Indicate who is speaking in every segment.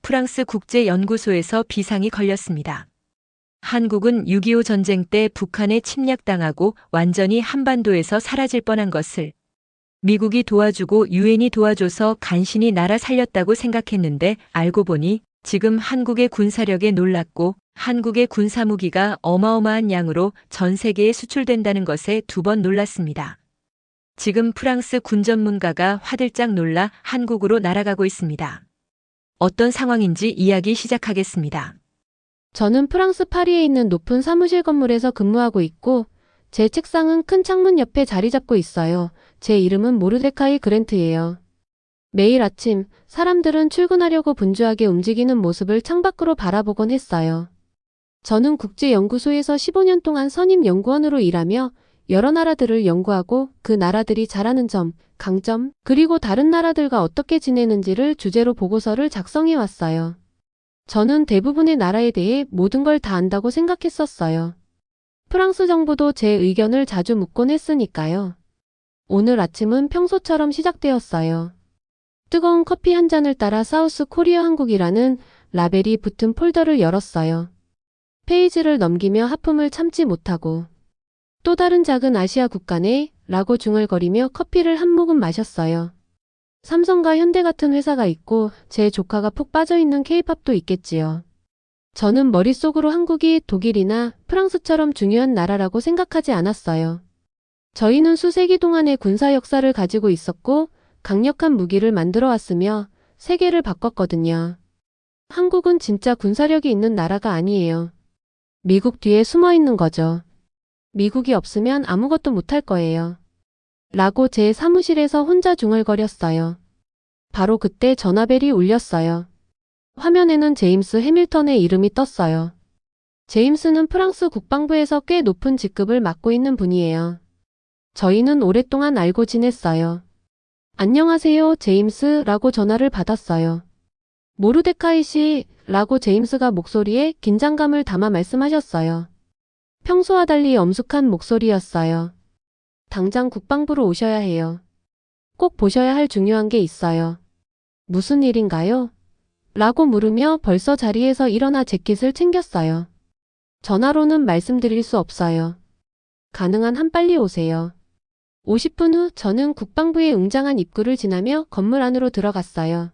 Speaker 1: 프랑스 국제연구소에서 비상이 걸렸습니다. 한국은 6.25 전쟁 때 북한에 침략당하고 완전히 한반도에서 사라질 뻔한 것을 미국이 도와주고 유엔이 도와줘서 간신히 나라 살렸다고 생각했는데 알고 보니 지금 한국의 군사력에 놀랐고 한국의 군사무기가 어마어마한 양으로 전 세계에 수출된다는 것에 2번 놀랐습니다. 지금 프랑스 군 전문가가 화들짝 놀라 한국으로 날아가고 있습니다. 어떤 상황인지 이야기 시작하겠습니다.
Speaker 2: 저는 프랑스 파리에 있는 높은 사무실 건물에서 근무하고 있고 제 책상은 큰 창문 옆에 자리 잡고 있어요. 제 이름은 모르데카이 그랜트예요. 매일 아침 사람들은 출근하려고 분주하게 움직이는 모습을 창밖으로 바라보곤 했어요. 저는 국제연구소에서 15년 동안 선임 연구원으로 일하며 여러 나라들을 연구하고 그 나라들이 잘하는 점, 강점, 그리고 다른 나라들과 어떻게 지내는지를 주제로 보고서를 작성해 왔어요. 저는 대부분의 나라에 대해 모든 걸 다 안다고 생각했었어요. 프랑스 정부도 제 의견을 자주 묻곤 했으니까요. 오늘 아침은 평소처럼 시작되었어요. 뜨거운 커피 한 잔을 따라 사우스 코리아 한국이라는 라벨이 붙은 폴더를 열었어요. 페이지를 넘기며 하품을 참지 못하고 또 다른 작은 아시아 국가 네 라고 중얼거리며 커피를 한 모금 마셨어요. 삼성과 현대 같은 회사가 있고 제 조카가 푹 빠져있는 케이팝도 있겠지요. 저는 머릿속으로 한국이 독일이나 프랑스처럼 중요한 나라라고 생각하지 않았어요. 저희는 수세기 동안의 군사 역사를 가지고 있었고 강력한 무기를 만들어 왔으며 세계를 바꿨거든요. 한국은 진짜 군사력이 있는 나라가 아니에요. 미국 뒤에 숨어 있는 거죠. 미국이 없으면 아무것도 못할 거예요. 라고 제 사무실에서 혼자 중얼거렸어요. 바로 그때 전화벨이 울렸어요. 화면에는 제임스 해밀턴의 이름이 떴어요. 제임스는 프랑스 국방부에서 꽤 높은 직급을 맡고 있는 분이에요. 저희는 오랫동안 알고 지냈어요. 안녕하세요, 제임스 라고 전화를 받았어요. 모르데카이 씨 라고 제임스가 목소리에 긴장감을 담아 말씀하셨어요. 평소와 달리 엄숙한 목소리였어요. 당장 국방부로 오셔야 해요. 꼭 보셔야 할 중요한 게 있어요. 무슨 일인가요? 라고 물으며 벌써 자리에서 일어나 재킷을 챙겼어요. 전화로는 말씀드릴 수 없어요. 가능한 한 빨리 오세요. 50분 후 저는 국방부의 웅장한 입구를 지나며 건물 안으로 들어갔어요.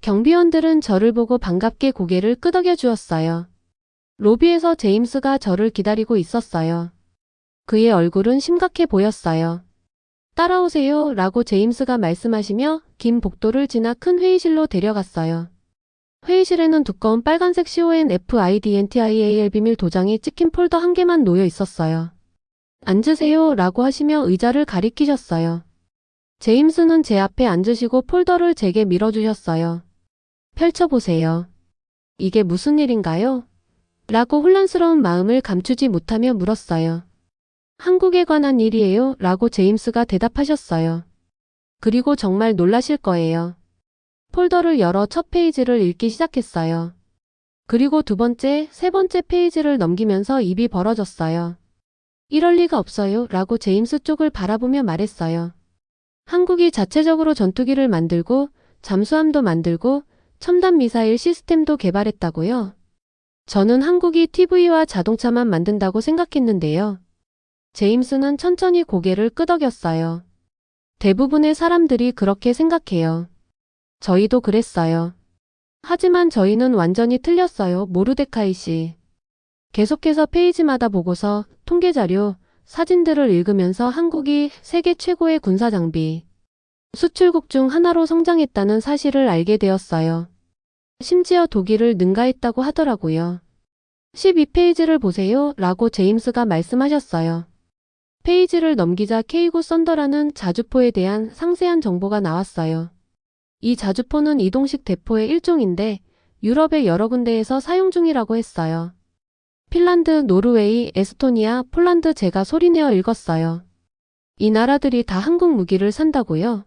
Speaker 2: 경비원들은 저를 보고 반갑게 고개를 끄덕여 주었어요. 로비에서 제임스가 저를 기다리고 있었어요. 그의 얼굴은 심각해 보였어요. 따라오세요 라고 제임스가 말씀하시며 긴 복도를 지나 큰 회의실로 데려갔어요. 회의실에는 두꺼운 빨간색 CONFIDENTIAL 비밀 도장이 찍힌 폴더 한 개만 놓여 있었어요. 앉으세요 라고 하시며 의자를 가리키셨어요. 제임스는 제 앞에 앉으시고 폴더를 제게 밀어주셨어요. 펼쳐보세요. 이게 무슨 일인가요? 라고 혼란스러운 마음을 감추지 못하며 물었어요. 한국에 관한 일이에요 라고 제임스가 대답하셨어요. 그리고 정말 놀라실 거예요. 폴더를 열어 첫 페이지를 읽기 시작했어요. 그리고 두 번째, 세 번째 페이지를 넘기면서 입이 벌어졌어요. 이럴 리가 없어요 라고 제임스 쪽을 바라보며 말했어요. 한국이 자체적으로 전투기를 만들고 잠수함도 만들고 첨단 미사일 시스템도 개발했다고요? 저는 한국이 TV와 자동차만 만든다고 생각했는데요. 제임스는 천천히 고개를 끄덕였어요. 대부분의 사람들이 그렇게 생각해요. 저희도 그랬어요. 하지만 저희는 완전히 틀렸어요, 모르데카이 씨. 계속해서 페이지마다 보고서, 통계자료, 사진들을 읽으면서 한국이 세계 최고의 군사장비, 수출국 중 하나로 성장했다는 사실을 알게 되었어요. 심지어 독일을 능가했다고 하더라고요. 12페이지를 보세요 라고 제임스가 말씀하셨어요. 페이지를 넘기자 K9 썬더라는 자주포에 대한 상세한 정보가 나왔어요. 이 자주포는 이동식 대포의 일종인데 유럽의 여러 군데에서 사용 중이라고 했어요. 핀란드, 노르웨이, 에스토니아, 폴란드 제가 소리내어 읽었어요. 이 나라들이 다 한국 무기를 산다고요?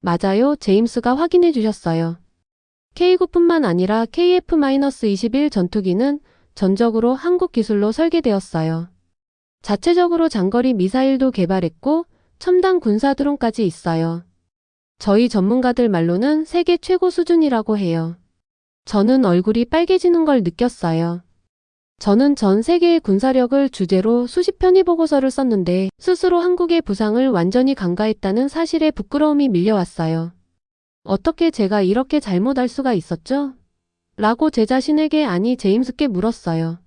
Speaker 2: 맞아요, 제임스가 확인해 주셨어요. K9뿐만 아니라 KF-21 전투기는 전적으로 한국 기술로 설계되었어요. 자체적으로 장거리 미사일도 개발했고 첨단 군사 드론까지 있어요. 저희 전문가들 말로는 세계 최고 수준이라고 해요. 저는 얼굴이 빨개지는 걸 느꼈어요. 저는 전 세계의 군사력을 주제로 수십 편의 보고서를 썼는데 스스로 한국의 부상을 완전히 간과했다는 사실에 부끄러움이 밀려왔어요. 어떻게 제가 이렇게 잘못 알 수가 있었죠? 라고 제 자신에게 아니 제임스께 물었어요.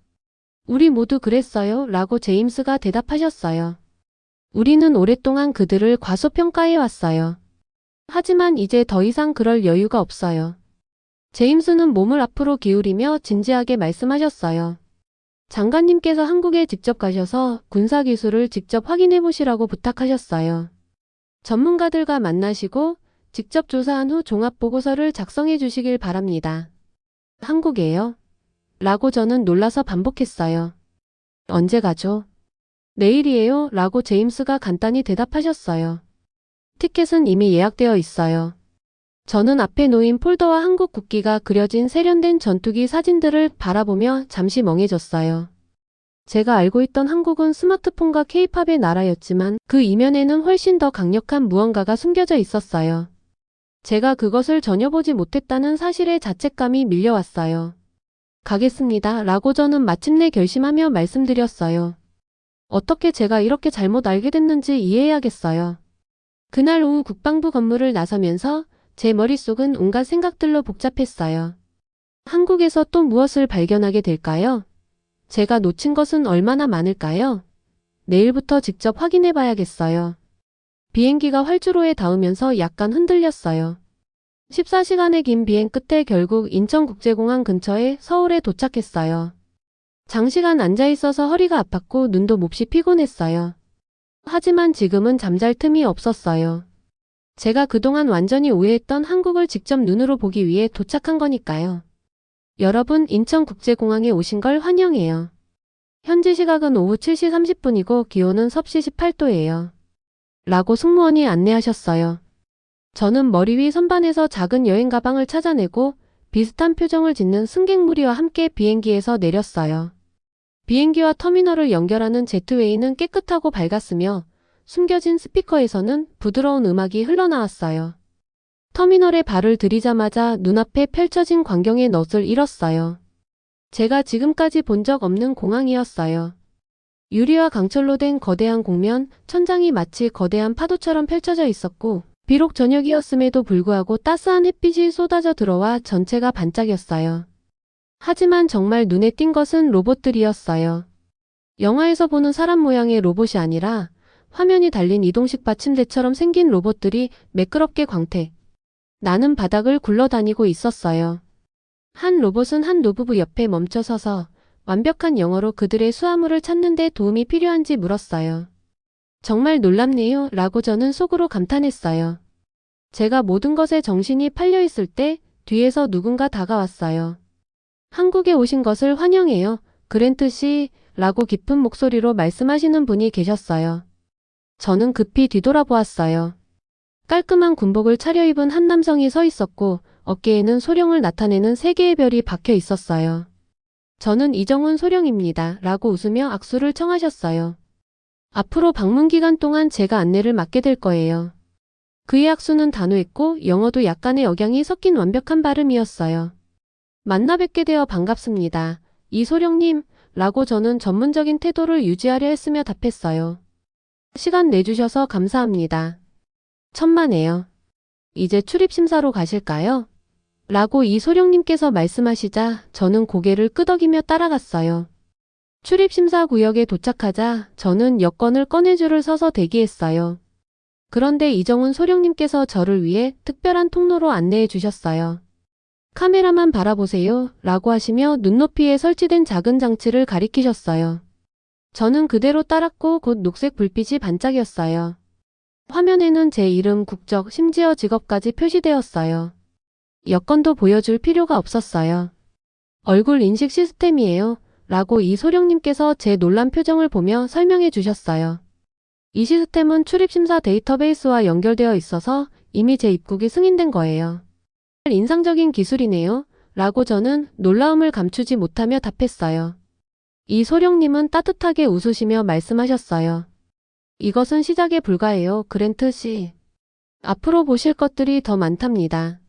Speaker 2: 우리 모두 그랬어요. 라고 제임스가 대답하셨어요. 우리는 오랫동안 그들을 과소평가해왔어요. 하지만 이제 더 이상 그럴 여유가 없어요. 제임스는 몸을 앞으로 기울이며 진지하게 말씀하셨어요. 장관님께서 한국에 직접 가셔서 군사기술을 직접 확인해 보시라고 부탁하셨어요. 전문가들과 만나시고 직접 조사한 후 종합보고서를 작성해 주시길 바랍니다. 한국에요? 라고 저는 놀라서 반복했어요. 언제 가죠? 내일이에요. 라고 제임스가 간단히 대답하셨어요. 티켓은 이미 예약되어 있어요. 저는 앞에 놓인 폴더와 한국 국기가 그려진 세련된 전투기 사진들을 바라보며 잠시 멍해졌어요. 제가 알고 있던 한국은 스마트폰과 케이팝의 나라였지만 그 이면에는 훨씬 더 강력한 무언가가 숨겨져 있었어요. 제가 그것을 전혀 보지 못했다는 사실에 자책감이 밀려왔어요. 가겠습니다. 라고 저는 마침내 결심하며 말씀드렸어요. 어떻게 제가 이렇게 잘못 알게 됐는지 이해해야겠어요. 그날 오후 국방부 건물을 나서면서 제 머릿속은 온갖 생각들로 복잡했어요. 한국에서 또 무엇을 발견하게 될까요? 제가 놓친 것은 얼마나 많을까요? 내일부터 직접 확인해 봐야겠어요. 비행기가 활주로에 닿으면서 약간 흔들렸어요. 14시간의 긴 비행 끝에 결국 인천국제공항 근처에 서울에 도착했어요. 장시간 앉아 있어서 허리가 아팠고 눈도 몹시 피곤했어요. 하지만 지금은 잠잘 틈이 없었어요. 제가 그동안 완전히 오해했던 한국을 직접 눈으로 보기 위해 도착한 거니까요. 여러분, 인천국제공항에 오신 걸 환영해요. 현지 시각은 오후 7시 30분이고 기온은 섭씨 18도예요. 라고 승무원이 안내하셨어요. 저는 머리 위 선반에서 작은 여행 가방을 찾아내고 비슷한 표정을 짓는 승객 무리와 함께 비행기에서 내렸어요. 비행기와 터미널을 연결하는 제트웨이는 깨끗하고 밝았으며 숨겨진 스피커에서는 부드러운 음악이 흘러나왔어요. 터미널에 발을 들이자마자 눈앞에 펼쳐진 광경의 넛을 잃었어요. 제가 지금까지 본 적 없는 공항이었어요. 유리와 강철로 된 거대한 공면, 천장이 마치 거대한 파도처럼 펼쳐져 있었고 비록 저녁이었음에도 불구하고 따스한 햇빛이 쏟아져 들어와 전체가 반짝였어요. 하지만 정말 눈에 띈 것은 로봇들이었어요. 영화에서 보는 사람 모양의 로봇이 아니라 화면이 달린 이동식 받침대처럼 생긴 로봇들이 매끄럽게 광택 나는 바닥을 굴러다니고 있었어요. 한 로봇은 한 노부부 옆에 멈춰 서서 완벽한 영어로 그들의 수화물을 찾는 데 도움이 필요한지 물었어요. 정말 놀랍네요. 라고 저는 속으로 감탄했어요. 제가 모든 것에 정신이 팔려 있을 때 뒤에서 누군가 다가왔어요. 한국에 오신 것을 환영해요. 그랜트 씨, 라고 깊은 목소리로 말씀하시는 분이 계셨어요. 저는 급히 뒤돌아보았어요. 깔끔한 군복을 차려입은 한 남성이 서 있었고 어깨에는 소령을 나타내는 세 개의 별이 박혀 있었어요. 저는 이정훈 소령입니다. 라고 웃으며 악수를 청하셨어요. 앞으로 방문 기간 동안 제가 안내를 맡게 될 거예요. 그의 악수는 단호했고 영어도 약간의 억양이 섞인 완벽한 발음이었어요. 만나 뵙게 되어 반갑습니다. 이소령님, 라고 저는 전문적인 태도를 유지하려 했으며 답했어요. 시간 내주셔서 감사합니다. 천만에요. 이제 출입심사로 가실까요? 라고 이소령님께서 말씀하시자 저는 고개를 끄덕이며 따라갔어요. 출입심사 구역에 도착하자 저는 여권을 꺼내 줄을 서서 대기했어요. 그런데 이정훈 소령님께서 저를 위해 특별한 통로로 안내해 주셨어요. 카메라만 바라보세요. 라고 하시며 눈높이에 설치된 작은 장치를 가리키셨어요. 저는 그대로 따랐고 곧 녹색 불빛이 반짝였어요. 화면에는 제 이름, 국적, 심지어 직업까지 표시되었어요. 여권도 보여줄 필요가 없었어요. 얼굴 인식 시스템이에요. 라고 이소령님께서 제 놀란 표정을 보며 설명해 주셨어요. 이 시스템은 출입심사 데이터베이스와 연결되어 있어서 이미 제 입국이 승인된 거예요. 인상적인 기술이네요. 라고 저는 놀라움을 감추지 못하며 답했어요. 이소령님은 따뜻하게 웃으시며 말씀하셨어요. 이것은 시작에 불과해요, 그랜트 씨. 앞으로 보실 것들이 더 많답니다.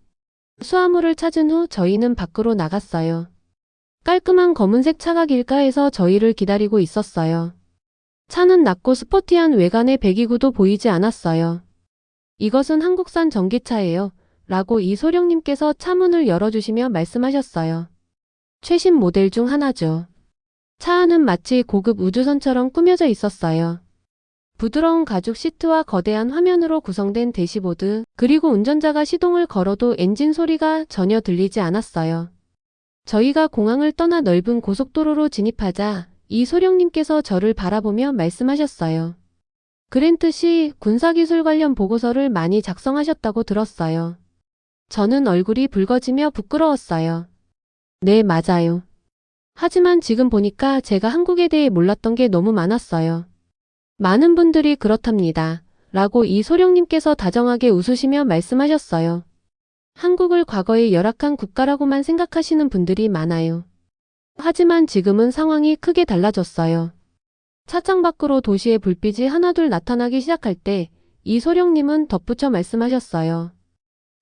Speaker 2: 수화물을 찾은 후 저희는 밖으로 나갔어요. 깔끔한 검은색 차가 길가에서 저희를 기다리고 있었어요. 차는 낮고 스포티한 외관의 배기구도 보이지 않았어요. 이것은 한국산 전기차예요. 라고 이소령님께서 차문을 열어주시며 말씀하셨어요. 최신 모델 중 하나죠. 차 안은 마치 고급 우주선처럼 꾸며져 있었어요. 부드러운 가죽 시트와 거대한 화면으로 구성된 대시보드, 그리고 운전자가 시동을 걸어도 엔진 소리가 전혀 들리지 않았어요. 저희가 공항을 떠나 넓은 고속도로로 진입하자 이소령님께서 저를 바라보며 말씀하셨어요. 그랜트 씨, 군사기술 관련 보고서를 많이 작성하셨다고 들었어요. 저는 얼굴이 붉어지며 부끄러웠어요. 네, 맞아요. 하지만 지금 보니까 제가 한국에 대해 몰랐던 게 너무 많았어요. 많은 분들이 그렇답니다. 라고 이소령님께서 다정하게 웃으시며 말씀하셨어요. 한국을 과거에 열악한 국가라고만 생각하시는 분들이 많아요. 하지만 지금은 상황이 크게 달라졌어요. 차창 밖으로 도시의 불빛이 하나둘 나타나기 시작할 때 이소령님은 덧붙여 말씀하셨어요.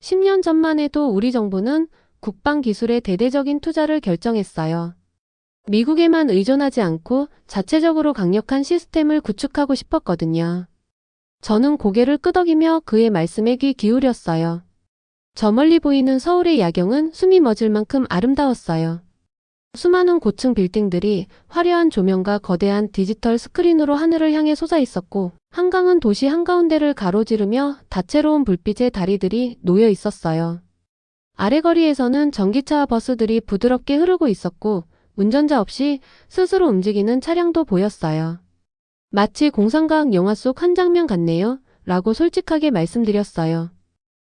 Speaker 2: 10년 전만 해도 우리 정부는 국방 기술에 대대적인 투자를 결정했어요. 미국에만 의존하지 않고 자체적으로 강력한 시스템을 구축하고 싶었거든요. 저는 고개를 끄덕이며 그의 말씀에 귀 기울였어요. 저 멀리 보이는 서울의 야경은 숨이 멎을 만큼 아름다웠어요. 수많은 고층 빌딩들이 화려한 조명과 거대한 디지털 스크린으로 하늘을 향해 솟아 있었고, 한강은 도시 한가운데를 가로지르며 다채로운 불빛의 다리들이 놓여 있었어요. 아래 거리에서는 전기차와 버스들이 부드럽게 흐르고 있었고, 운전자 없이 스스로 움직이는 차량도 보였어요. 마치 공상과학 영화 속 한 장면 같네요. 라고 솔직하게 말씀드렸어요.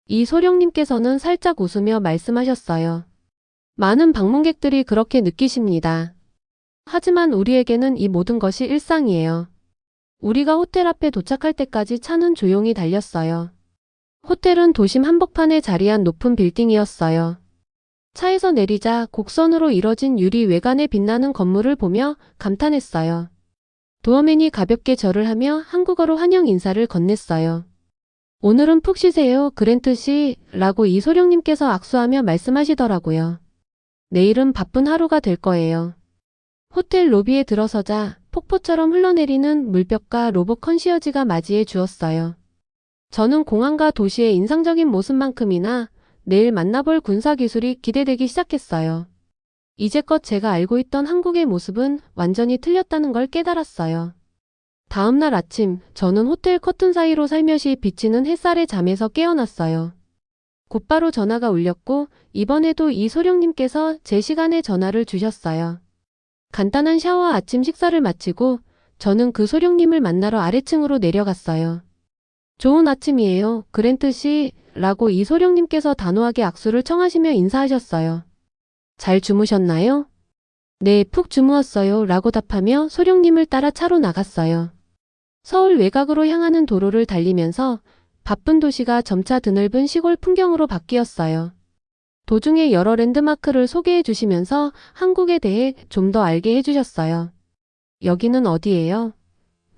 Speaker 2: 이소령님께서는 살짝 웃으며 말씀하셨어요. 많은 방문객들이 그렇게 느끼십니다. 하지만 우리에게는 이 모든 것이 일상이에요. 우리가 호텔 앞에 도착할 때까지 차는 조용히 달렸어요. 호텔은 도심 한복판에 자리한 높은 빌딩이었어요. 차에서 내리자 곡선으로 이뤄진 유리 외관에 빛나는 건물을 보며 감탄했어요. 도어맨이 가볍게 절을 하며 한국어로 환영 인사를 건넸어요. 오늘은 푹 쉬세요, 그랜트 씨, 라고 이소령님께서 악수하며 말씀하시더라고요. 내일은 바쁜 하루가 될 거예요. 호텔 로비에 들어서자 폭포처럼 흘러내리는 물벽과 로봇 컨시어지가 맞이해 주었어요. 저는 공항과 도시의 인상적인 모습만큼이나 내일 만나볼 군사기술이 기대되기 시작했어요. 이제껏 제가 알고 있던 한국의 모습은 완전히 틀렸다는 걸 깨달았어요. 다음 날 아침, 저는 호텔 커튼 사이로 살며시 비치는 햇살에 잠에서 깨어났어요. 곧바로 전화가 울렸고 이번에도 이소령님께서 제 시간에 전화를 주셨어요. 간단한 샤워와 아침 식사를 마치고 저는 그 소령님을 만나러 아래층으로 내려갔어요. 좋은 아침이에요, 그랜트 씨, 라고 이소령님께서 단호하게 악수를 청하시며 인사하셨어요. 잘 주무셨나요? 네, 푹 주무었어요, 라고 답하며 소령님을 따라 차로 나갔어요. 서울 외곽으로 향하는 도로를 달리면서 바쁜 도시가 점차 드넓은 시골 풍경으로 바뀌었어요. 도중에 여러 랜드마크를 소개해 주시면서 한국에 대해 좀 더 알게 해주셨어요. 여기는 어디예요?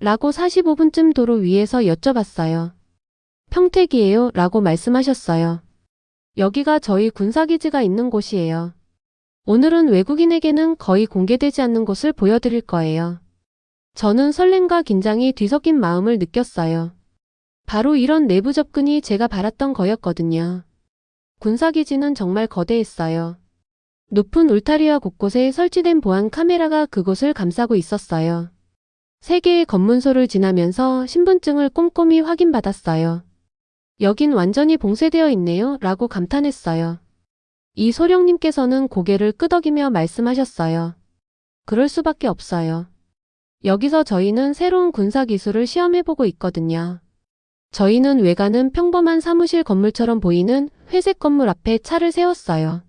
Speaker 2: 라고 45분쯤 도로 위에서 여쭤봤어요. 평택이에요, 라고 말씀하셨어요. 여기가 저희 군사기지가 있는 곳이에요. 오늘은 외국인에게는 거의 공개되지 않는 곳을 보여드릴 거예요. 저는 설렘과 긴장이 뒤섞인 마음을 느꼈어요. 바로 이런 내부 접근이 제가 바랐던 거였거든요. 군사기지는 정말 거대했어요. 높은 울타리와 곳곳에 설치된 보안 카메라가 그곳을 감싸고 있었어요. 3개의 검문소를 지나면서 신분증을 꼼꼼히 확인받았어요. 여긴 완전히 봉쇄되어 있네요, 라고 감탄했어요. 이소령님께서는 고개를 끄덕이며 말씀하셨어요. 그럴 수밖에 없어요. 여기서 저희는 새로운 군사기술을 시험해보고 있거든요. 저희는 외관은 평범한 사무실 건물처럼 보이는 회색 건물 앞에 차를 세웠어요.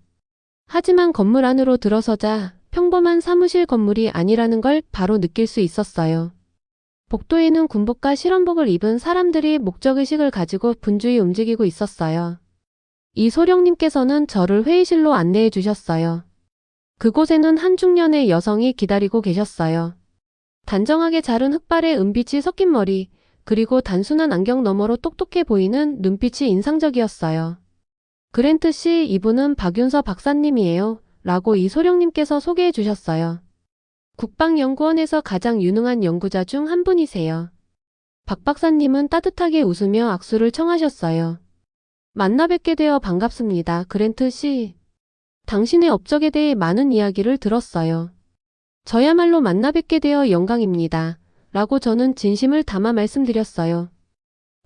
Speaker 2: 하지만 건물 안으로 들어서자 평범한 사무실 건물이 아니라는 걸 바로 느낄 수 있었어요. 복도에는 군복과 실험복을 입은 사람들이 목적의식을 가지고 분주히 움직이고 있었어요. 이소령님께서는 저를 회의실로 안내해 주셨어요. 그곳에는 한 중년의 여성이 기다리고 계셨어요. 단정하게 자른 흑발에 은빛이 섞인 머리, 그리고 단순한 안경 너머로 똑똑해 보이는 눈빛이 인상적이었어요. 그랜트 씨, 이분은 박윤서 박사님이에요. 라고 이소령님께서 소개해 주셨어요. 국방연구원에서 가장 유능한 연구자 중 한 분이세요. 박 박사님은 따뜻하게 웃으며 악수를 청하셨어요. 만나 뵙게 되어 반갑습니다. 그랜트 씨. 당신의 업적에 대해 많은 이야기를 들었어요. 저야말로 만나 뵙게 되어 영광입니다. 라고 저는 진심을 담아 말씀드렸어요.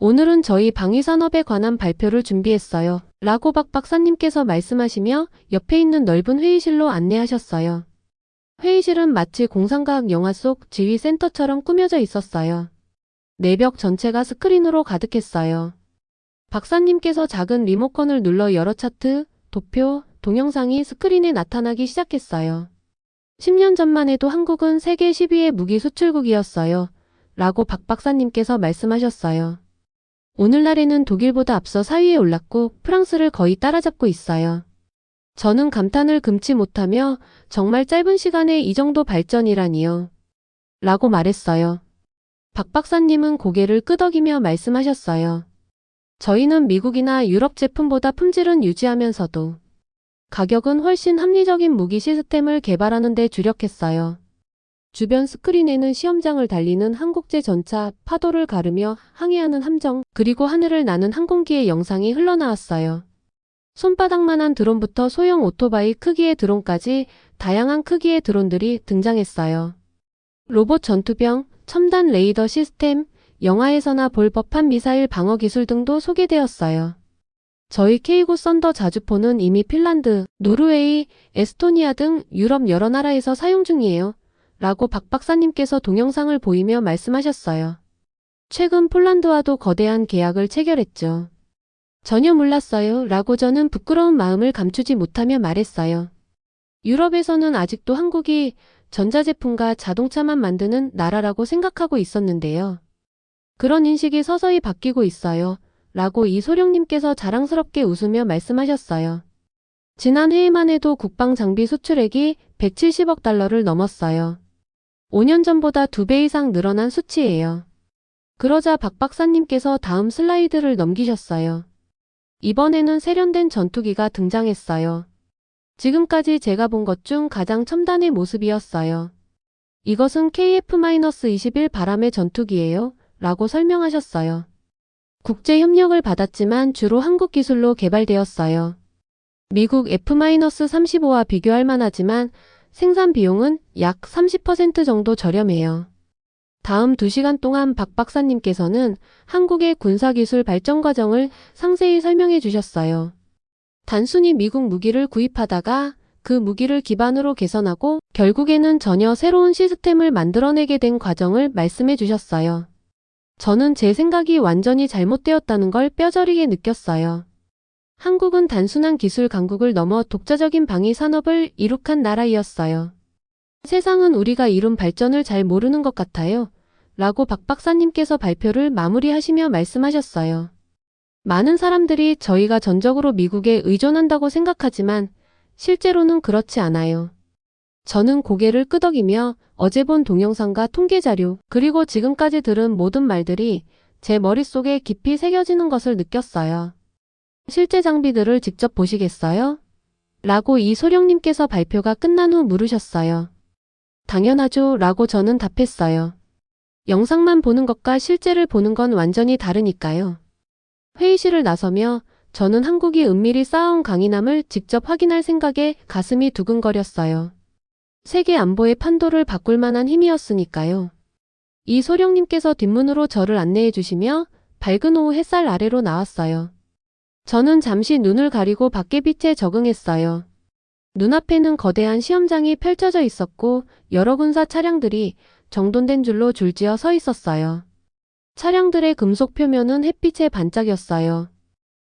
Speaker 2: 오늘은 저희 방위산업에 관한 발표를 준비했어요. 라고 박 박사님께서 말씀하시며 옆에 있는 넓은 회의실로 안내하셨어요. 회의실은 마치 공상과학 영화 속 지휘센터처럼 꾸며져 있었어요. 내벽 전체가 스크린으로 가득했어요. 박사님께서 작은 리모컨을 눌러 여러 차트, 도표, 동영상이 스크린에 나타나기 시작했어요. 10년 전만 해도 한국은 세계 10위의 무기 수출국이었어요. 라고 박 박사님께서 말씀하셨어요. 오늘날에는 독일보다 앞서 4위에 올랐고 프랑스를 거의 따라잡고 있어요. 저는 감탄을 금치 못하며 정말 짧은 시간에 이 정도 발전이라니요. 라고 말했어요. 박 박사님은 고개를 끄덕이며 말씀하셨어요. 저희는 미국이나 유럽 제품보다 품질은 유지하면서도 가격은 훨씬 합리적인 무기 시스템을 개발하는 데 주력했어요. 주변 스크린에는 시험장을 달리는 한국제 전차, 파도를 가르며 항해하는 함정, 그리고 하늘을 나는 항공기의 영상이 흘러나왔어요. 손바닥만한 드론부터 소형 오토바이 크기의 드론까지 다양한 크기의 드론들이 등장했어요. 로봇 전투병, 첨단 레이더 시스템, 영화에서나 볼 법한 미사일 방어 기술 등도 소개되었어요. 저희 K9 썬더 자주포는 이미 핀란드, 노르웨이, 에스토니아 등 유럽 여러 나라에서 사용 중이에요. 라고 박 박사님께서 동영상을 보이며 말씀하셨어요. 최근 폴란드와도 거대한 계약을 체결했죠. 전혀 몰랐어요. 라고 저는 부끄러운 마음을 감추지 못하며 말했어요. 유럽에서는 아직도 한국이 전자제품과 자동차만 만드는 나라라고 생각하고 있었는데요. 그런 인식이 서서히 바뀌고 있어요. 라고 이소령님께서 자랑스럽게 웃으며 말씀하셨어요. 지난해에만 해도 국방 장비 수출액이 170억 달러를 넘었어요. 5년 전보다 2배 이상 늘어난 수치예요. 그러자 박 박사님께서 다음 슬라이드를 넘기셨어요. 이번에는 세련된 전투기가 등장했어요. 지금까지 제가 본 것 중 가장 첨단의 모습이었어요. 이것은 KF-21 바람의 전투기예요. 라고 설명하셨어요. 국제 협력을 받았지만 주로 한국 기술로 개발되었어요. 미국 F-35와 비교할 만하지만 생산 비용은 약 30% 정도 저렴해요. 다음 2시간 동안 박 박사님께서는 한국의 군사기술 발전 과정을 상세히 설명해 주셨어요. 단순히 미국 무기를 구입하다가 그 무기를 기반으로 개선하고 결국에는 전혀 새로운 시스템을 만들어내게 된 과정을 말씀해 주셨어요. 저는 제 생각이 완전히 잘못되었다는 걸 뼈저리게 느꼈어요. 한국은 단순한 기술 강국을 넘어 독자적인 방위 산업을 이룩한 나라이었어요. 세상은 우리가 이룬 발전을 잘 모르는 것 같아요. 라고 박 박사님께서 발표를 마무리하시며 말씀하셨어요. 많은 사람들이 저희가 전적으로 미국에 의존한다고 생각하지만 실제로는 그렇지 않아요. 저는 고개를 끄덕이며 어제 본 동영상과 통계 자료, 그리고 지금까지 들은 모든 말들이 제 머릿속에 깊이 새겨지는 것을 느꼈어요. 실제 장비들을 직접 보시겠어요? 라고 이소령님께서 발표가 끝난 후 물으셨어요. 당연하죠. 라고 저는 답했어요. 영상만 보는 것과 실제를 보는 건 완전히 다르니까요. 회의실을 나서며 저는 한국이 은밀히 쌓아온 강인함을 직접 확인할 생각에 가슴이 두근거렸어요. 세계 안보의 판도를 바꿀 만한 힘이었으니까요. 이소령님께서 뒷문으로 저를 안내해 주시며 밝은 오후 햇살 아래로 나왔어요. 저는 잠시 눈을 가리고 밖의 빛에 적응했어요. 눈앞에는 거대한 시험장이 펼쳐져 있었고 여러 군사 차량들이 정돈된 줄로 줄지어 서 있었어요. 차량들의 금속 표면은 햇빛에 반짝였어요.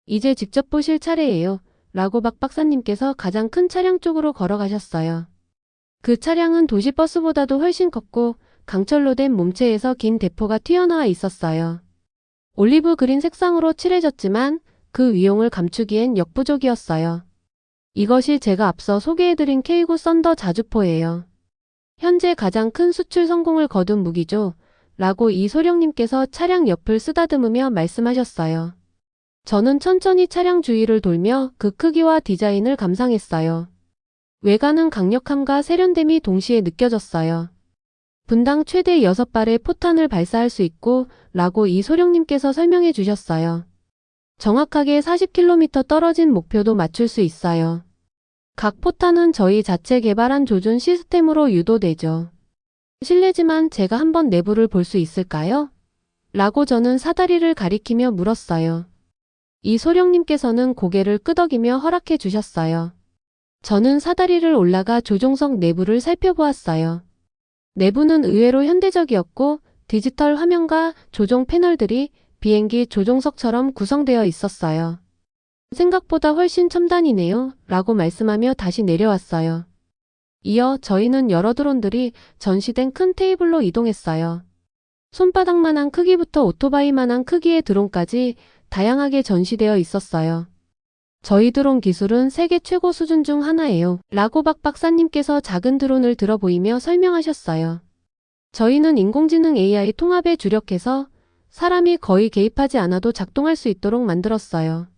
Speaker 2: 이제 직접 보실 차례예요. 라고 박 박사님께서 가장 큰 차량 쪽으로 걸어가셨어요. 그 차량은 도시버스보다도 훨씬 컸고 강철로 된 몸체에서 긴 대포가 튀어나와 있었어요. 올리브 그린 색상으로 칠해졌지만 그 위용을 감추기엔 역부족이었어요. 이것이 제가 앞서 소개해드린 K9 썬더 자주포예요. 현재 가장 큰 수출 성공을 거둔 무기죠. 라고 이소령님께서 차량 옆을 쓰다듬으며 말씀하셨어요. 저는 천천히 차량 주위를 돌며 그 크기와 디자인을 감상했어요. 외관은 강력함과 세련됨이 동시에 느껴졌어요. 분당 최대 6발의 포탄을 발사할 수 있고 라고 이소령님께서 설명해 주셨어요. 정확하게 40km 떨어진 목표도 맞출 수 있어요. 각 포탄은 저희 자체 개발한 조준 시스템으로 유도되죠. 실례지만 제가 한번 내부를 볼 수 있을까요? 라고 저는 사다리를 가리키며 물었어요. 이소령님께서는 고개를 끄덕이며 허락해 주셨어요. 저는 사다리를 올라가 조종석 내부를 살펴보았어요. 내부는 의외로 현대적이었고 디지털 화면과 조종 패널들이 비행기 조종석처럼 구성되어 있었어요. 생각보다 훨씬 첨단이네요. 라고 말씀하며 다시 내려왔어요. 이어 저희는 여러 드론들이 전시된 큰 테이블로 이동했어요. 손바닥만한 크기부터 오토바이만한 크기의 드론까지 다양하게 전시되어 있었어요. 저희 드론 기술은 세계 최고 수준 중 하나예요. 라고 박 박사님께서 작은 드론을 들어 보이며 설명하셨어요. 저희는 인공지능 AI 통합에 주력해서 사람이 거의 개입하지 않아도 작동할 수 있도록 만들었어요.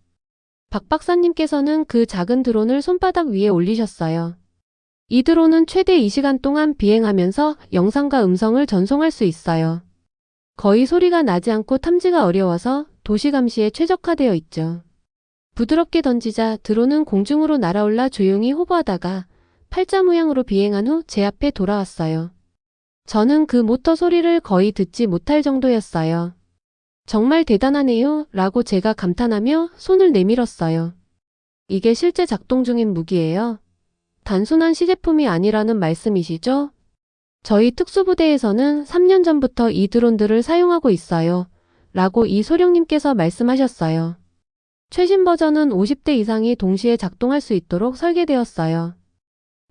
Speaker 2: 박 박사님께서는 그 작은 드론을 손바닥 위에 올리셨어요. 이 드론은 최대 2시간 동안 비행하면서 영상과 음성을 전송할 수 있어요. 거의 소리가 나지 않고 탐지가 어려워서 도시 감시에 최적화되어 있죠. 부드럽게 던지자 드론은 공중으로 날아올라 조용히 호버하다가 팔자 모양으로 비행한 후 제 앞에 돌아왔어요. 저는 그 모터 소리를 거의 듣지 못할 정도였어요. 정말 대단하네요. 라고 제가 감탄하며 손을 내밀었어요. 이게 실제 작동 중인 무기예요. 단순한 시제품이 아니라는 말씀이시죠? 저희 특수부대에서는 3년 전부터 이 드론들을 사용하고 있어요. 라고 이소령님께서 말씀하셨어요. 최신 버전은 50대 이상이 동시에 작동할 수 있도록 설계되었어요.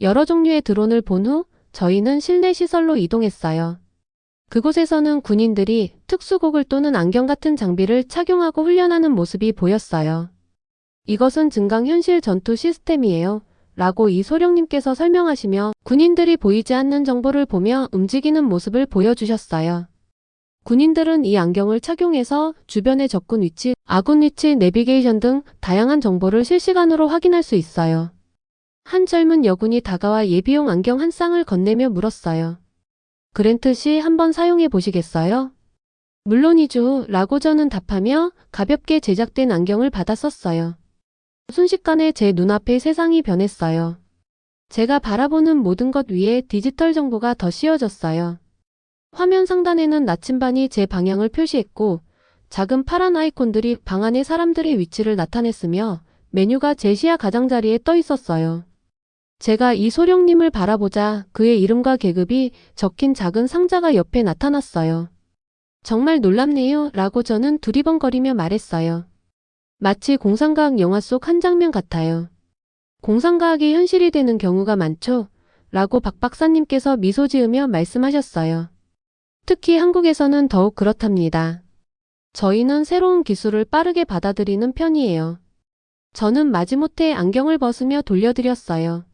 Speaker 2: 여러 종류의 드론을 본 후 저희는 실내 시설로 이동했어요. 그곳에서는 군인들이 특수고글 또는 안경 같은 장비를 착용하고 훈련하는 모습이 보였어요. 이것은 증강현실 전투 시스템이에요. 라고 이소령님께서 설명하시며 군인들이 보이지 않는 정보를 보며 움직이는 모습을 보여주셨어요. 군인들은 이 안경을 착용해서 주변의 적군 위치, 아군 위치, 내비게이션 등 다양한 정보를 실시간으로 확인할 수 있어요. 한 젊은 여군이 다가와 예비용 안경 한 쌍을 건네며 물었어요. 그랜트 씨 한번 사용해 보시겠어요? 물론이죠. 라고 저는 답하며 가볍게 제작된 안경을 받아 썼어요. 순식간에 제 눈앞에 세상이 변했어요. 제가 바라보는 모든 것 위에 디지털 정보가 더 씌워졌어요. 화면 상단에는 나침반이 제 방향을 표시했고 작은 파란 아이콘들이 방 안의 사람들의 위치를 나타냈으며 메뉴가 제 시야 가장자리에 떠 있었어요. 제가 이소령님을 바라보자 그의 이름과 계급이 적힌 작은 상자가 옆에 나타났어요. 정말 놀랍네요. 라고 저는 두리번거리며 말했어요. 마치 공상과학 영화 속 한 장면 같아요. 공상과학이 현실이 되는 경우가 많죠? 라고 박 박사님께서 미소 지으며 말씀하셨어요. 특히 한국에서는 더욱 그렇답니다. 저희는 새로운 기술을 빠르게 받아들이는 편이에요. 저는 마지못해 안경을 벗으며 돌려드렸어요.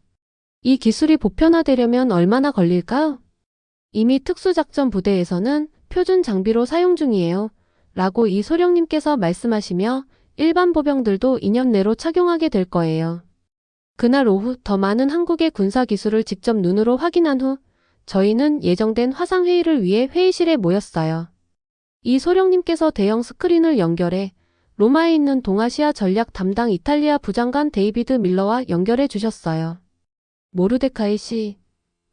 Speaker 2: 이 기술이 보편화되려면 얼마나 걸릴까요? 이미 특수작전 부대에서는 표준 장비로 사용 중이에요. 라고 이소령님께서 말씀하시며 일반 보병들도 2년 내로 착용하게 될 거예요. 그날 오후 더 많은 한국의 군사 기술을 직접 눈으로 확인한 후 저희는 예정된 화상회의를 위해 회의실에 모였어요. 이소령님께서 대형 스크린을 연결해 로마에 있는 동아시아 전략 담당 이탈리아 부장관 데이비드 밀러와 연결해 주셨어요. 모르데카이 씨,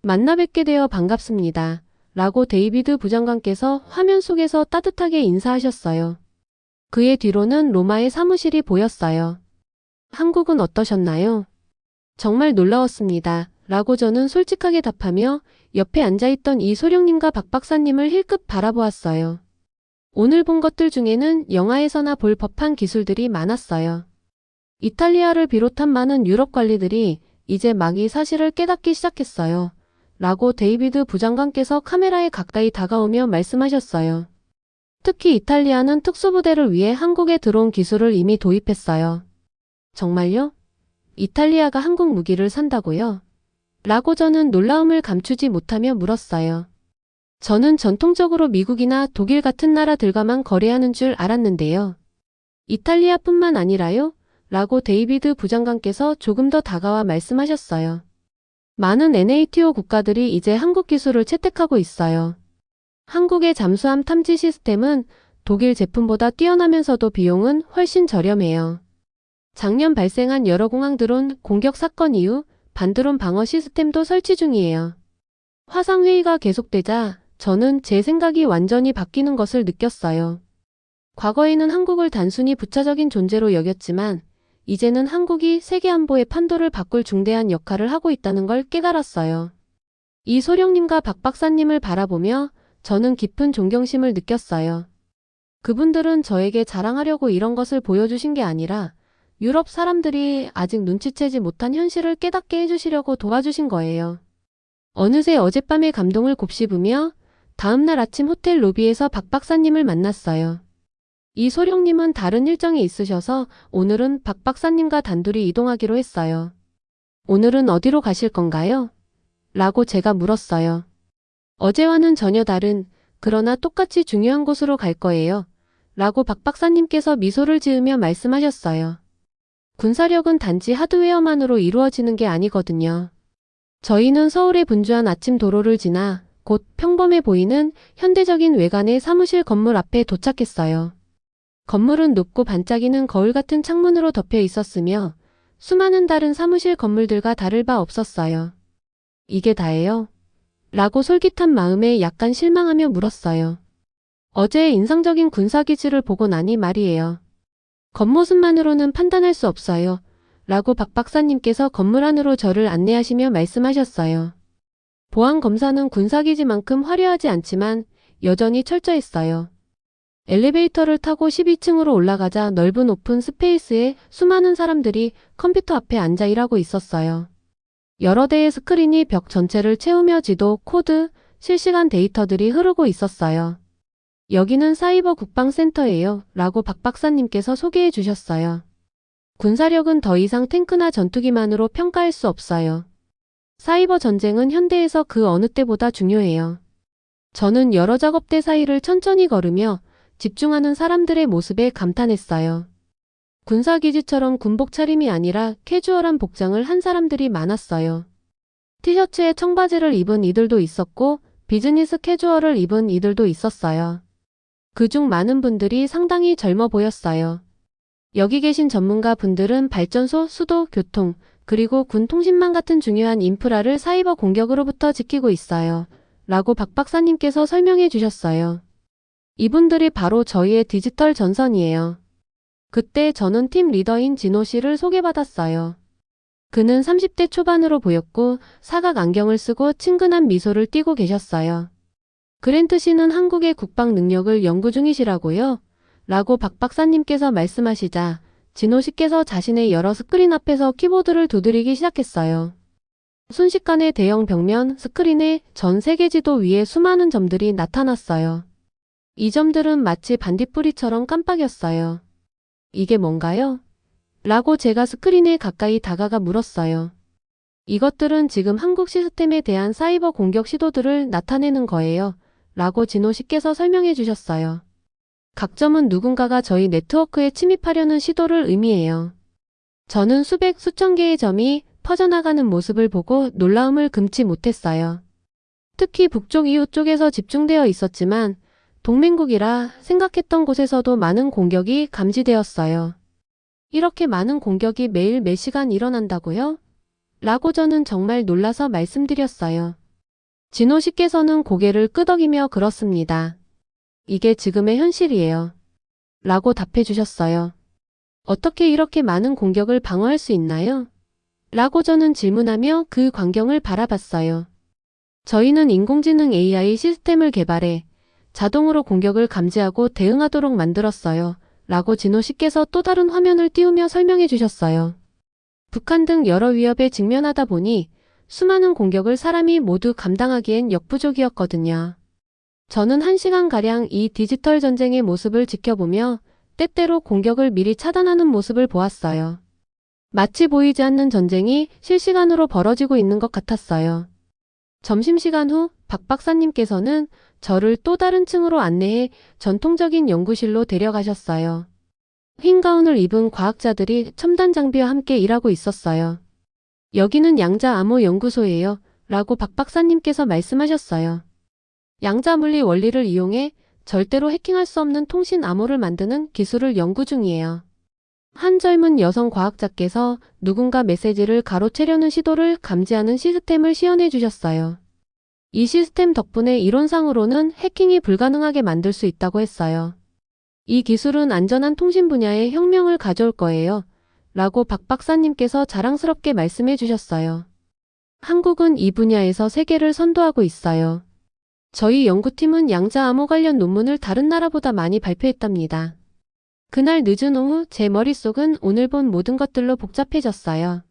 Speaker 2: 만나 뵙게 되어 반갑습니다. 라고 데이비드 부장관께서 화면 속에서 따뜻하게 인사하셨어요. 그의 뒤로는 로마의 사무실이 보였어요. 한국은 어떠셨나요? 정말 놀라웠습니다. 라고 저는 솔직하게 답하며 옆에 앉아있던 이소령님과 박 박사님을 힐끗 바라보았어요. 오늘 본 것들 중에는 영화에서나 볼 법한 기술들이 많았어요. 이탈리아를 비롯한 많은 유럽 관리들이 이제 막 이 사실을 깨닫기 시작했어요. 라고 데이비드 부장관께서 카메라에 가까이 다가오며 말씀하셨어요. 특히 이탈리아는 특수부대를 위해 한국에 들어온 기술을 이미 도입했어요. 정말요? 이탈리아가 한국 무기를 산다고요? 라고 저는 놀라움을 감추지 못하며 물었어요. 저는 전통적으로 미국이나 독일 같은 나라들과만 거래하는 줄 알았는데요. 이탈리아뿐만 아니라요? 라고 데이비드 부장관께서 조금 더 다가와 말씀하셨어요. 많은 NATO 국가들이 이제 한국 기술을 채택하고 있어요. 한국의 잠수함 탐지 시스템은 독일 제품보다 뛰어나면서도 비용은 훨씬 저렴해요. 작년 발생한 여러 공항 드론 공격 사건 이후 반드론 방어 시스템도 설치 중이에요. 화상회의가 계속되자 저는 제 생각이 완전히 바뀌는 것을 느꼈어요. 과거에는 한국을 단순히 부차적인 존재로 여겼지만 이제는 한국이 세계 안보의 판도를 바꿀 중대한 역할을 하고 있다는 걸 깨달았어요. 이 소령님과 박 박사님을 바라보며 저는 깊은 존경심을 느꼈어요. 그분들은 저에게 자랑하려고 이런 것을 보여주신 게 아니라 유럽 사람들이 아직 눈치채지 못한 현실을 깨닫게 해주시려고 도와주신 거예요. 어느새 어젯밤의 감동을 곱씹으며 다음날 아침 호텔 로비에서 박 박사님을 만났어요. 이 소령님은 다른 일정이 있으셔서 오늘은 박 박사님과 단둘이 이동하기로 했어요. 오늘은 어디로 가실 건가요? 라고 제가 물었어요. 어제와는 전혀 다른, 그러나 똑같이 중요한 곳으로 갈 거예요. 라고 박 박사님께서 미소를 지으며 말씀하셨어요. 군사력은 단지 하드웨어만으로 이루어지는 게 아니거든요. 저희는 서울의 분주한 아침 도로를 지나 곧 평범해 보이는 현대적인 외관의 사무실 건물 앞에 도착했어요. 건물은 높고 반짝이는 거울 같은 창문으로 덮여 있었으며 수많은 다른 사무실 건물들과 다를 바 없었어요. 이게 다예요? 라고 솔깃한 마음에 약간 실망하며 물었어요. 어제의 인상적인 군사기지를 보고 나니 말이에요. 겉모습만으로는 판단할 수 없어요. 라고 박 박사님께서 건물 안으로 저를 안내하시며 말씀하셨어요. 보안 검사는 군사기지만큼 화려하지 않지만 여전히 철저했어요. 엘리베이터를 타고 12층으로 올라가자 넓은 오픈 스페이스에 수많은 사람들이 컴퓨터 앞에 앉아 일하고 있었어요. 여러 대의 스크린이 벽 전체를 채우며 지도, 코드, 실시간 데이터들이 흐르고 있었어요. 여기는 사이버 국방센터예요. 라고 박 박사님께서 소개해 주셨어요. 군사력은 더 이상 탱크나 전투기만으로 평가할 수 없어요. 사이버 전쟁은 현대에서 그 어느 때보다 중요해요. 저는 여러 작업대 사이를 천천히 걸으며 집중하는 사람들의 모습에 감탄했어요. 군사기지처럼 군복 차림이 아니라 캐주얼한 복장을 한 사람들이 많았어요. 티셔츠에 청바지를 입은 이들도 있었고 비즈니스 캐주얼을 입은 이들도 있었어요. 그중 많은 분들이 상당히 젊어 보였어요. 여기 계신 전문가 분들은 발전소, 수도, 교통, 그리고 군 통신망 같은 중요한 인프라를 사이버 공격으로부터 지키고 있어요. 라고 박 박사님께서 설명해 주셨어요. 이분들이 바로 저희의 디지털 전선이에요. 그때 저는 팀 리더인 진호 씨를 소개받았어요. 그는 30대 초반으로 보였고 사각 안경을 쓰고 친근한 미소를 띠고 계셨어요. 그랜트 씨는 한국의 국방 능력을 연구 중이시라고요? 라고 박 박사님께서 말씀하시자 진호 씨께서 자신의 여러 스크린 앞에서 키보드를 두드리기 시작했어요. 순식간에 대형 벽면 스크린에 전 세계 지도 위에 수많은 점들이 나타났어요. 이 점들은 마치 반딧불이처럼 깜빡였어요. 이게 뭔가요? 라고 제가 스크린에 가까이 다가가 물었어요. 이것들은 지금 한국 시스템에 대한 사이버 공격 시도들을 나타내는 거예요. 라고 진호 씨께서 설명해 주셨어요. 각 점은 누군가가 저희 네트워크에 침입하려는 시도를 의미해요. 저는 수백 수천 개의 점이 퍼져나가는 모습을 보고 놀라움을 금치 못했어요. 특히 북쪽 이웃 쪽에서 집중되어 있었지만 동맹국이라 생각했던 곳에서도 많은 공격이 감지되었어요. 이렇게 많은 공격이 매일 몇 시간 일어난다고요? 라고 저는 정말 놀라서 말씀드렸어요. 진호 씨께서는 고개를 끄덕이며 그렇습니다. 이게 지금의 현실이에요. 라고 답해 주셨어요. 어떻게 이렇게 많은 공격을 방어할 수 있나요? 라고 저는 질문하며 그 광경을 바라봤어요. 저희는 인공지능 AI 시스템을 개발해 자동으로 공격을 감지하고 대응하도록 만들었어요. 라고 진호 씨께서 또 다른 화면을 띄우며 설명해 주셨어요. 북한 등 여러 위협에 직면하다 보니 수많은 공격을 사람이 모두 감당하기엔 역부족이었거든요. 저는 1시간가량 이 디지털 전쟁의 모습을 지켜보며 때때로 공격을 미리 차단하는 모습을 보았어요. 마치 보이지 않는 전쟁이 실시간으로 벌어지고 있는 것 같았어요. 점심시간 후 박 박사님께서는 저를 또 다른 층으로 안내해 전통적인 연구실로 데려가셨어요. 흰 가운을 입은 과학자들이 첨단 장비와 함께 일하고 있었어요. 여기는 양자 암호 연구소예요. 라고 박 박사님께서 말씀하셨어요. 양자 물리 원리를 이용해 절대로 해킹할 수 없는 통신 암호를 만드는 기술을 연구 중이에요. 한 젊은 여성 과학자께서 누군가 메시지를 가로채려는 시도를 감지하는 시스템을 시연해 주셨어요. 이 시스템 덕분에 이론상으로는 해킹이 불가능하게 만들 수 있다고 했어요. 이 기술은 안전한 통신 분야에 혁명을 가져올 거예요. 라고 박 박사님께서 자랑스럽게 말씀해 주셨어요. 한국은 이 분야에서 세계를 선도하고 있어요. 저희 연구팀은 양자 암호 관련 논문을 다른 나라보다 많이 발표했답니다. 그날 늦은 오후 제 머릿속은 오늘 본 모든 것들로 복잡해졌어요.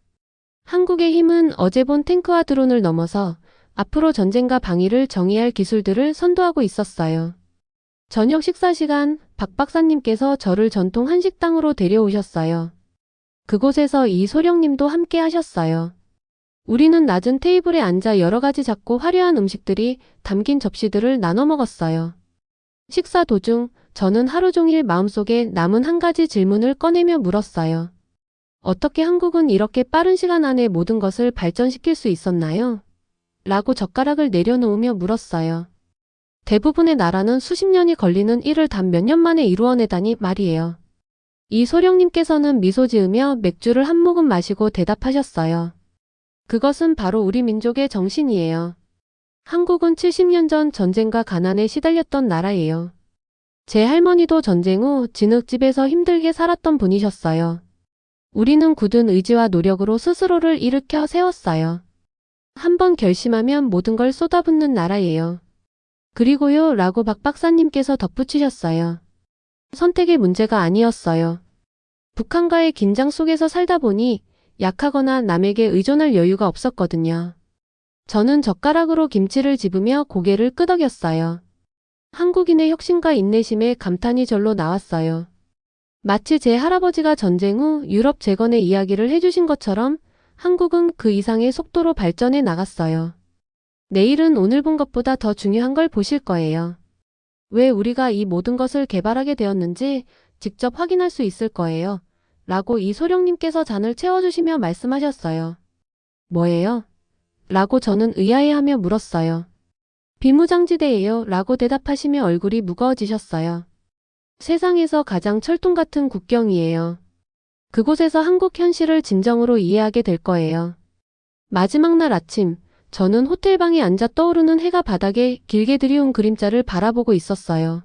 Speaker 2: 한국의 힘은 어제 본 탱크와 드론을 넘어서 앞으로 전쟁과 방위를 정의할 기술들을 선도하고 있었어요. 저녁 식사 시간 박 박사님께서 저를 전통 한식당으로 데려오셨어요. 그곳에서 이소령님도 함께 하셨어요. 우리는 낮은 테이블에 앉아 여러 가지 작고 화려한 음식들이 담긴 접시들을 나눠 먹었어요. 식사 도중 저는 하루 종일 마음속에 남은 한 가지 질문을 꺼내며 물었어요. 어떻게 한국은 이렇게 빠른 시간 안에 모든 것을 발전시킬 수 있었나요? 라고 젓가락을 내려놓으며 물었어요. 대부분의 나라는 수십 년이 걸리는 일을 단 몇 년 만에 이루어내다니 말이에요. 이소령님께서는 미소 지으며 맥주를 한 모금 마시고 대답하셨어요. 그것은 바로 우리 민족의 정신이에요. 한국은 70년 전 전쟁과 가난에 시달렸던 나라예요. 제 할머니도 전쟁 후 진흙집에서 힘들게 살았던 분이셨어요. 우리는 굳은 의지와 노력으로 스스로를 일으켜 세웠어요. 한번 결심하면 모든 걸 쏟아붓는 나라예요. 그리고요 라고 박 박사님께서 덧붙이셨어요. 선택의 문제가 아니었어요. 북한과의 긴장 속에서 살다 보니 약하거나 남에게 의존할 여유가 없었거든요. 저는 젓가락으로 김치를 집으며 고개를 끄덕였어요. 한국인의 혁신과 인내심에 감탄이 절로 나왔어요. 마치 제 할아버지가 전쟁 후 유럽 재건의 이야기를 해주신 것처럼 한국은 그 이상의 속도로 발전해 나갔어요. 내일은 오늘 본 것보다 더 중요한 걸 보실 거예요. 왜 우리가 이 모든 것을 개발하게 되었는지 직접 확인할 수 있을 거예요. 라고 이소령님께서 잔을 채워주시며 말씀하셨어요. 뭐예요? 라고 저는 의아해하며 물었어요. 비무장지대예요. 라고 대답하시며 얼굴이 무거워지셨어요. 세상에서 가장 철통 같은 국경이에요. 그곳에서 한국 현실을 진정으로 이해하게 될 거예요. 마지막 날 아침, 저는 호텔방에 앉아 떠오르는 해가 바닥에 길게 들이운 그림자를 바라보고 있었어요.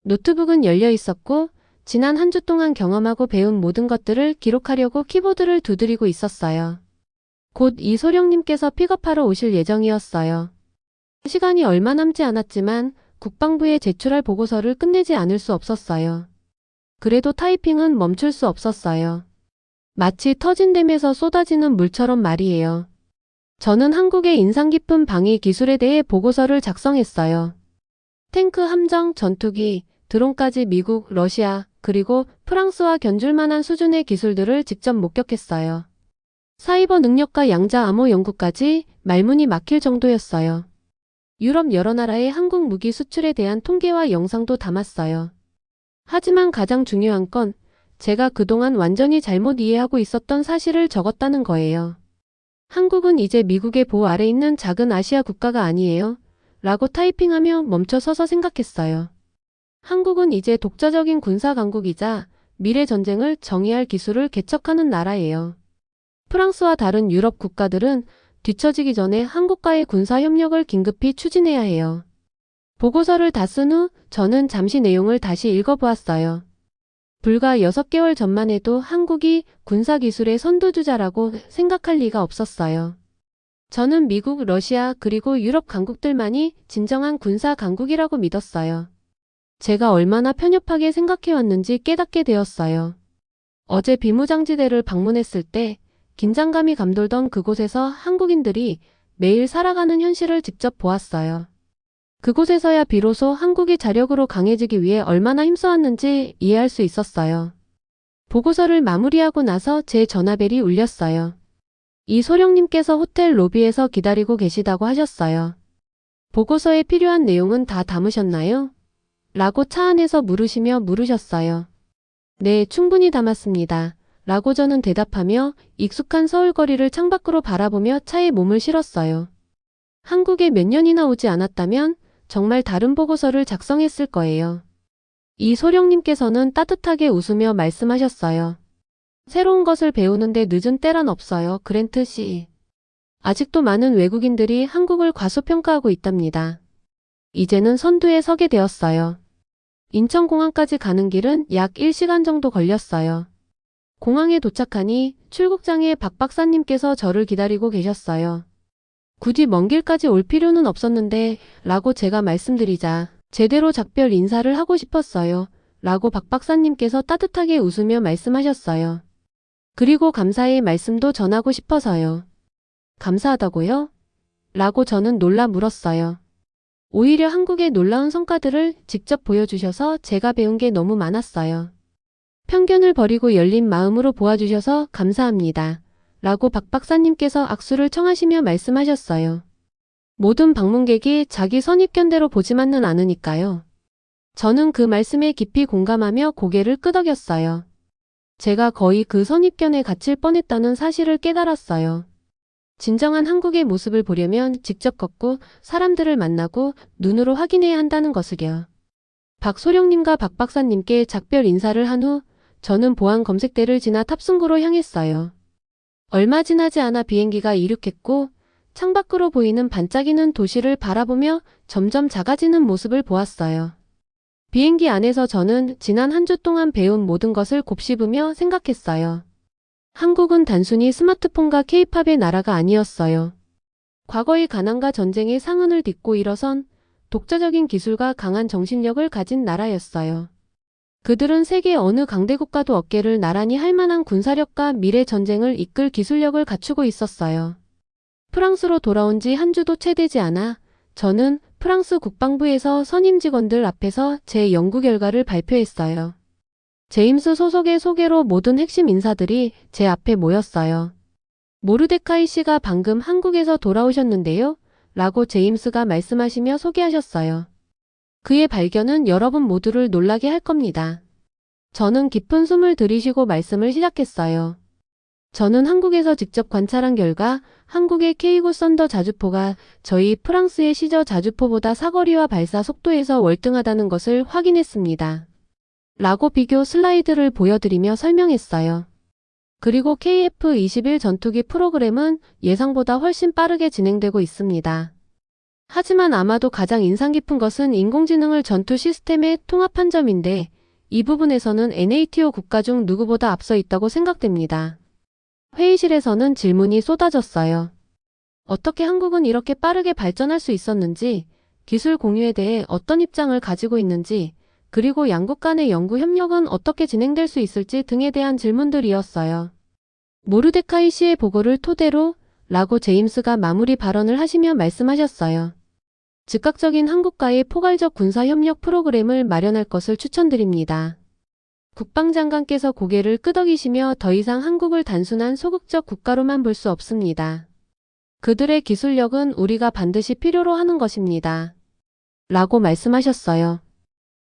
Speaker 2: 노트북은 열려 있었고 지난 한 주 동안 경험하고 배운 모든 것들을 기록하려고 키보드를 두드리고 있었어요. 곧 이소령님께서 픽업하러 오실 예정이었어요. 시간이 얼마 남지 않았지만 국방부에 제출할 보고서를 끝내지 않을 수 없었어요. 그래도 타이핑은 멈출 수 없었어요. 마치 터진 댐에서 쏟아지는 물처럼 말이에요. 저는 한국의 인상 깊은 방위 기술에 대해 보고서를 작성했어요. 탱크, 함정, 전투기, 드론까지 미국, 러시아, 그리고 프랑스와 견줄 만한 수준의 기술들을 직접 목격했어요. 사이버 능력과 양자 암호 연구까지 말문이 막힐 정도였어요. 유럽 여러 나라의 한국 무기 수출에 대한 통계와 영상도 담았어요. 하지만 가장 중요한 건 제가 그동안 완전히 잘못 이해하고 있었던 사실을 적었다는 거예요. 한국은 이제 미국의 보호 아래 있는 작은 아시아 국가가 아니에요. 라고 타이핑하며 멈춰서서 생각했어요. 한국은 이제 독자적인 군사 강국이자 미래 전쟁을 정의할 기술을 개척하는 나라예요. 프랑스와 다른 유럽 국가들은 뒤처지기 전에 한국과의 군사 협력을 긴급히 추진해야 해요. 보고서를 다 쓴 후 저는 잠시 내용을 다시 읽어보았어요. 불과 6개월 전만 해도 한국이 군사기술의 선두주자라고 생각할 리가 없었어요. 저는 미국, 러시아 그리고 유럽 강국들만이 진정한 군사 강국이라고 믿었어요. 제가 얼마나 편협하게 생각해왔는지 깨닫게 되었어요. 어제 비무장지대를 방문했을 때 긴장감이 감돌던 그곳에서 한국인들이 매일 살아가는 현실을 직접 보았어요. 그곳에서야 비로소 한국이 자력으로 강해지기 위해 얼마나 힘써왔는지 이해할 수 있었어요. 보고서를 마무리하고 나서 제 전화벨이 울렸어요. 이소령님께서 호텔 로비에서 기다리고 계시다고 하셨어요. 보고서에 필요한 내용은 다 담으셨나요? 라고 차 안에서 물으시며 물으셨어요. 네, 충분히 담았습니다. 라고 저는 대답하며 익숙한 서울 거리를 창밖으로 바라보며 차에 몸을 실었어요. 한국에 몇 년이나 오지 않았다면 정말 다른 보고서를 작성했을 거예요. 이소령님께서는 따뜻하게 웃으며 말씀하셨어요. 새로운 것을 배우는데 늦은 때란 없어요, 그랜트 씨. 아직도 많은 외국인들이 한국을 과소평가하고 있답니다. 이제는 선두에 서게 되었어요. 인천공항까지 가는 길은 약 1시간 정도 걸렸어요. 공항에 도착하니 출국장에 박 박사님께서 저를 기다리고 계셨어요. 굳이 먼 길까지 올 필요는 없었는데 라고 제가 말씀드리자 제대로 작별 인사를 하고 싶었어요. 라고 박 박사님께서 따뜻하게 웃으며 말씀하셨어요. 그리고 감사의 말씀도 전하고 싶어서요. 감사하다고요? 라고 저는 놀라 물었어요. 오히려 한국의 놀라운 성과들을 직접 보여주셔서 제가 배운 게 너무 많았어요. 편견을 버리고 열린 마음으로 보아주셔서 감사합니다. 라고 박 박사님께서 악수를 청하시며 말씀하셨어요. 모든 방문객이 자기 선입견대로 보지만은 않으니까요. 저는 그 말씀에 깊이 공감하며 고개를 끄덕였어요. 제가 거의 그 선입견에 갇힐 뻔했다는 사실을 깨달았어요. 진정한 한국의 모습을 보려면 직접 걷고 사람들을 만나고 눈으로 확인해야 한다는 것을요. 박소령님과 박 박사님께 작별 인사를 한 후 저는 보안 검색대를 지나 탑승구로 향했어요. 얼마 지나지 않아 비행기가 이륙했고 창밖으로 보이는 반짝이는 도시를 바라보며 점점 작아지는 모습을 보았어요. 비행기 안에서 저는 지난 한 주 동안 배운 모든 것을 곱씹으며 생각했어요. 한국은 단순히 스마트폰과 케이팝의 나라가 아니었어요. 과거의 가난과 전쟁의 상흔을 딛고 일어선 독자적인 기술과 강한 정신력을 가진 나라였어요. 그들은 세계 어느 강대국가도 어깨를 나란히 할 만한 군사력과 미래 전쟁을 이끌 기술력을 갖추고 있었어요. 프랑스로 돌아온 지 한 주도 채 되지 않아 저는 프랑스 국방부에서 선임 직원들 앞에서 제 연구 결과를 발표했어요. 제임스 소속의 소개로 모든 핵심 인사들이 제 앞에 모였어요. 모르데카이 씨가 방금 한국에서 돌아오셨는데요. 라고 제임스가 말씀하시며 소개하셨어요. 그의 발견은 여러분 모두를 놀라게 할 겁니다. 저는 깊은 숨을 들이쉬고 말씀을 시작했어요. 저는 한국에서 직접 관찰한 결과 한국의 K9 썬더 자주포가 저희 프랑스의 시저 자주포보다 사거리와 발사 속도에서 월등하다는 것을 확인했습니다. 라고 비교 슬라이드를 보여드리며 설명했어요. 그리고 KF-21 전투기 프로그램은 예상보다 훨씬 빠르게 진행되고 있습니다. 하지만 아마도 가장 인상 깊은 것은 인공지능을 전투 시스템에 통합한 점인데 이 부분에서는 NATO 국가 중 누구보다 앞서 있다고 생각됩니다. 회의실에서는 질문이 쏟아졌어요. 어떻게 한국은 이렇게 빠르게 발전할 수 있었는지, 기술 공유에 대해 어떤 입장을 가지고 있는지, 그리고 양국 간의 연구 협력은 어떻게 진행될 수 있을지 등에 대한 질문들이었어요. 모르데카이 씨의 보고를 토대로 라고 제임스가 마무리 발언을 하시며 말씀하셨어요. 즉각적인 한국과의 포괄적 군사협력 프로그램을 마련할 것을 추천드립니다. 국방장관께서 고개를 끄덕이시며 더 이상 한국을 단순한 소극적 국가로만 볼 수 없습니다. 그들의 기술력은 우리가 반드시 필요로 하는 것입니다. 라고 말씀하셨어요.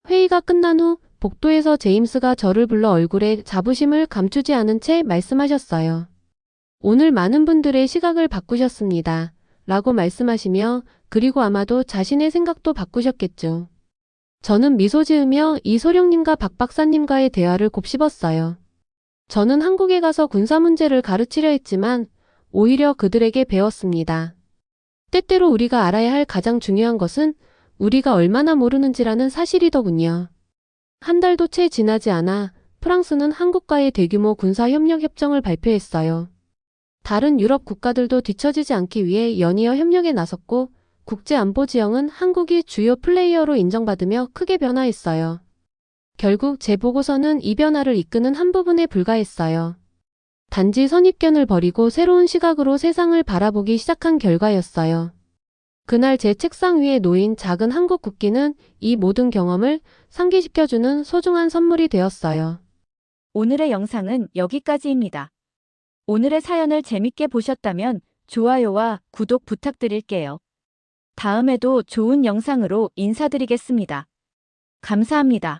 Speaker 2: 회의가 끝난 후 복도에서 제임스가 저를 불러 얼굴에 자부심을 감추지 않은 채 말씀하셨어요. 오늘 많은 분들의 시각을 바꾸셨습니다. 라고 말씀하시며 그리고 아마도 자신의 생각도 바꾸셨겠죠. 저는 미소 지으며 이소령님과 박 박사님과의 대화를 곱씹었어요. 저는 한국에 가서 군사 문제를 가르치려 했지만 오히려 그들에게 배웠습니다. 때때로 우리가 알아야 할 가장 중요한 것은 우리가 얼마나 모르는지라는 사실이더군요. 한 달도 채 지나지 않아 프랑스는 한국과의 대규모 군사협력 협정을 발표했어요. 다른 유럽 국가들도 뒤처지지 않기 위해 연이어 협력에 나섰고 국제안보지형은 한국이 주요 플레이어로 인정받으며 크게 변화했어요. 결국 제 보고서는 이 변화를 이끄는 한 부분에 불과했어요. 단지 선입견을 버리고 새로운 시각으로 세상을 바라보기 시작한 결과였어요. 그날 제 책상 위에 놓인 작은 한국 국기는 이 모든 경험을 상기시켜주는 소중한 선물이 되었어요.
Speaker 3: 오늘의 영상은 여기까지입니다. 오늘의 사연을 재밌게 보셨다면 좋아요와 구독 부탁드릴게요. 다음에도 좋은 영상으로 인사드리겠습니다. 감사합니다.